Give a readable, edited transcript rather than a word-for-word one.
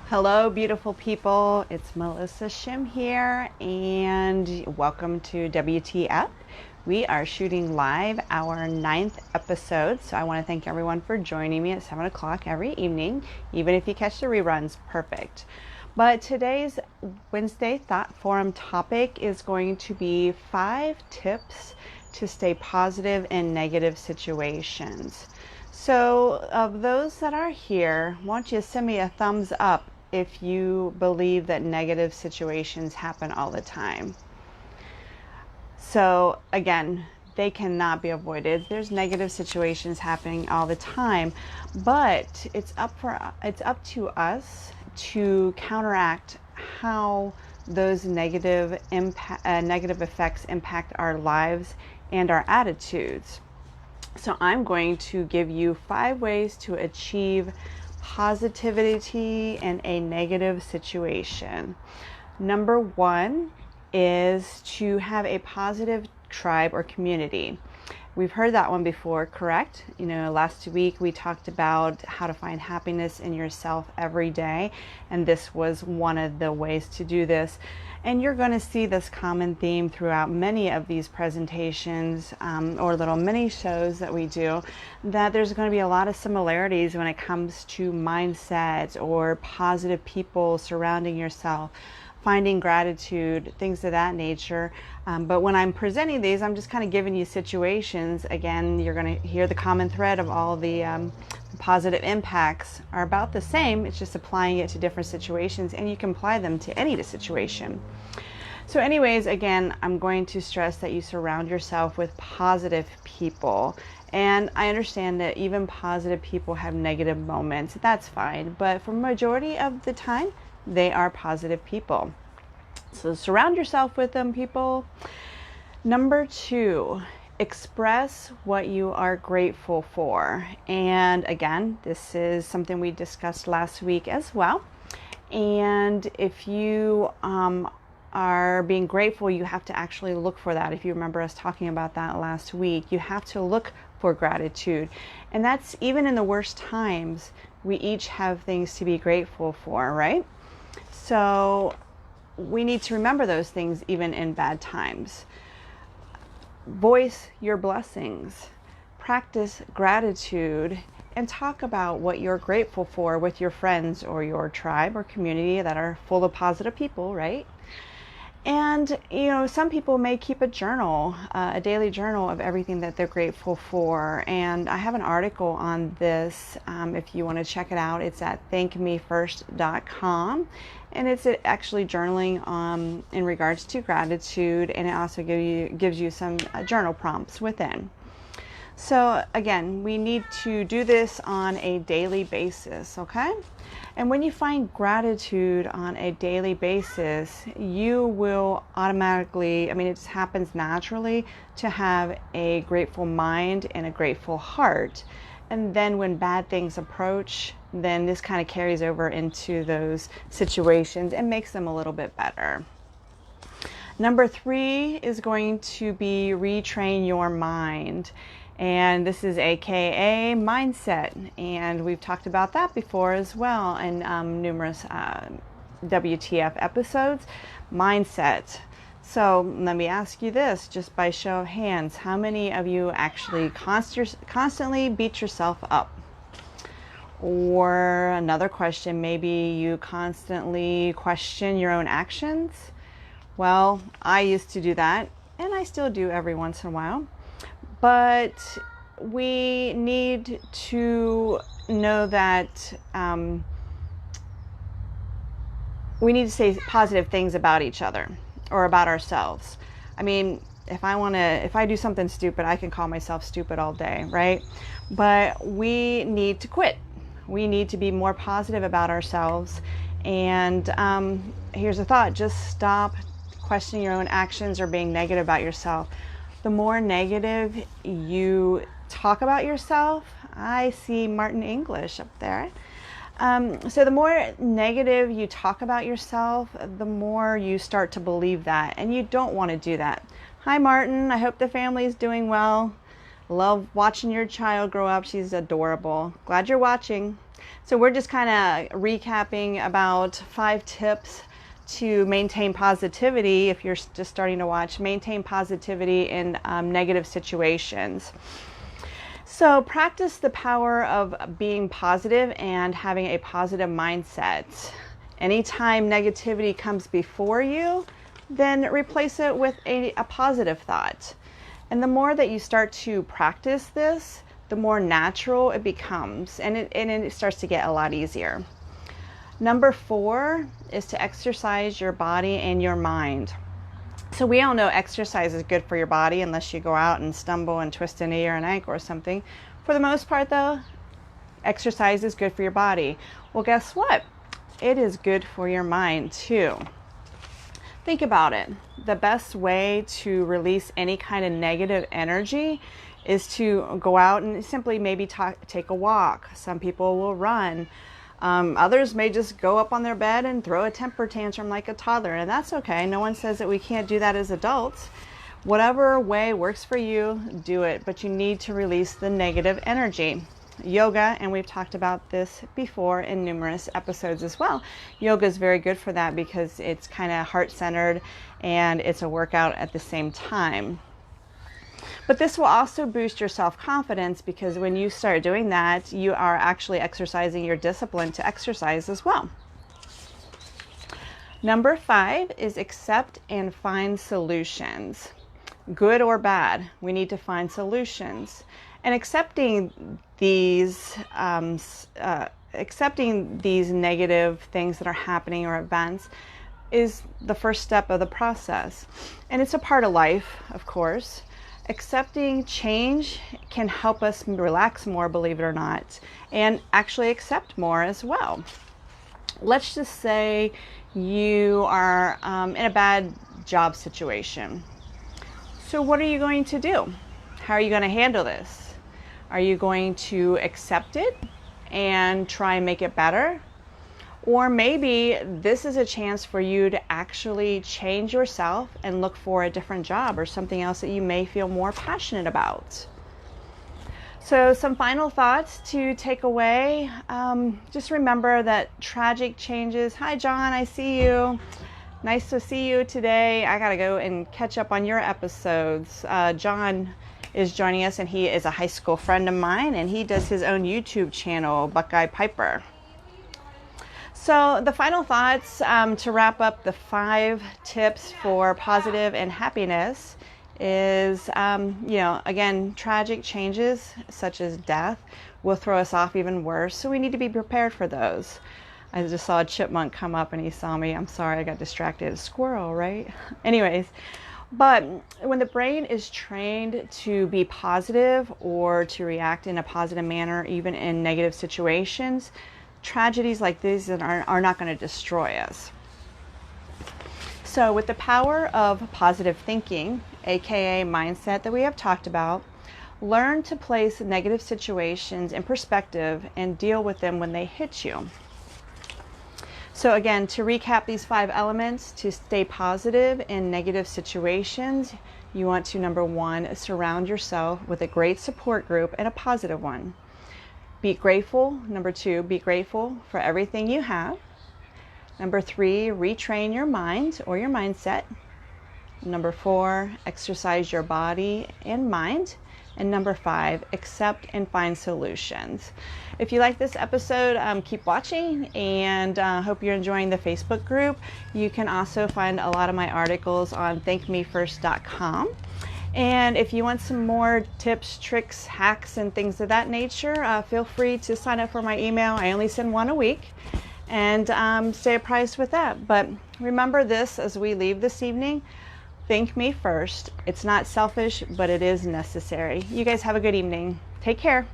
Hello, beautiful people. It's Melissa Shim here, and welcome to WTF. We are shooting live our 9th episode, so I want to thank everyone for joining me at 7 o'clock every evening. Even if you catch the reruns, perfect. But today's Wednesday Thought Forum topic is going to be 5 tips to stay positive in negative situations. So, of those that are here, why don't you send me a thumbs up if you believe that negative situations happen all the time. So again, they cannot be avoided. There's negative situations happening all the time, but it's up to us to counteract how those negative effects impact our lives and our attitudes. So I'm going to give you 5 ways to achieve positivity in a negative situation. Number 1 is to have a positive tribe or community. We've heard that one before, correct? Last week we talked about how to find happiness in yourself every day, and this was one of the ways to do this. And you're going to see this common theme throughout many of these presentations or little mini shows that we do, that there's going to be a lot of similarities when it comes to mindset or positive people surrounding yourself, finding gratitude, things of that nature. But when I'm presenting these, I'm just kind of giving you situations. Again, you're going to hear the common thread of all the positive impacts are about the same. It's just applying it to different situations, and you can apply them to any situation. So anyways, again, I'm going to stress that you surround yourself with positive people. And I understand that even positive people have negative moments. That's fine. But for majority of the time, they are positive people. So surround yourself with them, people. Number 2, express what you are grateful for. And again, this is something we discussed last week as well. And if you are being grateful, you have to actually look for that. If you remember us talking about that last week, you have to look for gratitude. And that's even in the worst times, we each have things to be grateful for, right? So we need to remember those things even in bad times. Voice your blessings, practice gratitude, and talk about what you're grateful for with your friends or your tribe or community that are full of positive people, right? And, some people may keep a journal, a daily journal of everything that they're grateful for. And I have an article on this if you want to check it out. It's at thankmefirst.com. And it's actually journaling in regards to gratitude. And it also gives you some journal prompts within. So again, we need to do this on a daily basis, okay? And when you find gratitude on a daily basis, you will automatically, it happens naturally to have a grateful mind and a grateful heart. And then when bad things approach, then this kind of carries over into those situations and makes them a little bit better. Number 3 is going to be retrain your mind. And this is AKA mindset. And we've talked about that before as well in numerous WTF episodes. Mindset. So let me ask you this, just by show of hands, how many of you actually constantly beat yourself up? Or another question, maybe you constantly question your own actions? Well, I used to do that, and I still do every once in a while. But we need to know that we need to say positive things about each other or about ourselves. If I do something stupid, I can call myself stupid all day, right? But we need to quit. We need to be more positive about ourselves. And here's a thought, just stop questioning your own actions or being negative about yourself. The more negative you talk about yourself, I see Martin English up there. So the more negative you talk about yourself, the more you start to believe that. And you don't want to do that. Hi, Martin. I hope the family is doing well. Love watching your child grow up. She's adorable. Glad you're watching. So we're just kind of recapping about 5 tips to maintain positivity. If you're just starting to watch, maintain positivity in negative situations. So practice the power of being positive and having a positive mindset. Anytime negativity comes before you, then replace it with a positive thought. And the more that you start to practice this, the more natural it becomes, and it starts to get a lot easier. Number 4 is to exercise your body and your mind. So we all know exercise is good for your body unless you go out and stumble and twist a knee or an ankle or something. For the most part though, exercise is good for your body. Well, guess what? It is good for your mind too. Think about it. The best way to release any kind of negative energy is to go out and simply maybe take a walk. Some people will run. Others may just go up on their bed and throw a temper tantrum like a toddler, and that's okay. No one says that we can't do that as adults. Whatever way works for you, do it, but you need to release the negative energy. Yoga, and we've talked about this before in numerous episodes as well. Yoga is very good for that because it's kind of heart-centered and it's a workout at the same time. But this will also boost your self-confidence, because when you start doing that, you are actually exercising your discipline to exercise as well. Number 5 is accept and find solutions. Good or bad, we need to find solutions. And accepting these negative things that are happening or events is the first step of the process. And it's a part of life, of course. Accepting change can help us relax more, believe it or not, and actually accept more as well. Let's just say you are in a bad job situation. So what are you going to do? How are you going to handle this? Are you going to accept it and try and make it better? Or maybe this is a chance for you to actually change yourself and look for a different job or something else that you may feel more passionate about. So some final thoughts to take away. Just remember that tragic changes. Hi, John, I see you. Nice to see you today. I got to go and catch up on your episodes. John is joining us, and he is a high school friend of mine, and he does his own YouTube channel, Buckeye Piper. So the final thoughts to wrap up the 5 tips for positive and happiness is, again, tragic changes such as death will throw us off even worse. So we need to be prepared for those. I just saw a chipmunk come up and he saw me. I'm sorry, I got distracted. A squirrel, right? Anyways, but when the brain is trained to be positive or to react in a positive manner, even in negative situations, tragedies like these are not going to destroy us. So with the power of positive thinking, aka mindset that we have talked about, learn to place negative situations in perspective and deal with them when they hit you. So again, to recap these 5 elements to stay positive in negative situations, you want to, number 1, surround yourself with a great support group and a positive one. Be grateful. Number 2, be grateful for everything you have. Number 3, retrain your mind or your mindset. Number 4, exercise your body and mind. And number 5, accept and find solutions. If you like this episode, keep watching, and hope you're enjoying the Facebook group. You can also find a lot of my articles on thankmefirst.com. And if you want some more tips, tricks, hacks, and things of that nature, feel free to sign up for my email. I only send 1 a week, and stay apprised with that. But remember this as we leave this evening: think me first. It's not selfish, but it is necessary. You guys have a good evening. Take care.